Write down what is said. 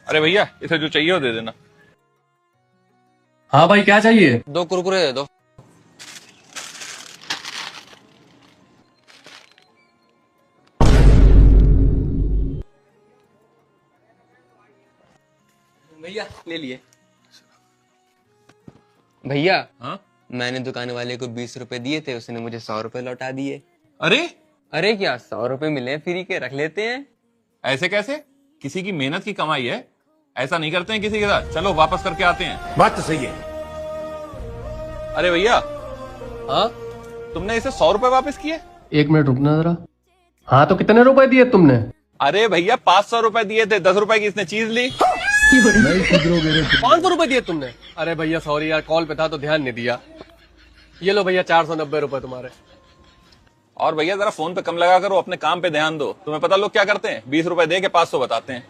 अरे भैया इसे जो चाहिए वो दे देना। हाँ भाई क्या चाहिए? 2 कुरकुरे दे दो। भैया ले लिए। भैया हाँ मैंने दुकान वाले को 20 रुपए दिए थे, उसने मुझे 100 रुपए लौटा दिए। अरे अरे क्या 100 रुपए मिले हैं फ्री के, रख लेते हैं। ऐसे कैसे? किसी की मेहनत की कमाई है, ऐसा नहीं करते हैं किसी के साथ। चलो वापस करके आते हैं। बात तो सही है। अरे भैया हाँ तुमने इसे 100 रुपए वापस किए? 1 मिनट रुकना जरा। हाँ तो कितने रुपए दिए तुमने? अरे भैया 500 रुपए दिए थे, 10 रुपए की इसने चीज ली। 500 रुपए दिए तुमने? अरे भैया सॉरी यार, कॉल पे था तो ध्यान नहीं दिया। ये लो भैया 490 रुपए तुम्हारे। और भैया जरा फोन पे कम लगा करो, अपने काम पे ध्यान दो। तुम्हें पता लोग क्या करते हैं, 20 रुपए दे के 500 बताते हैं।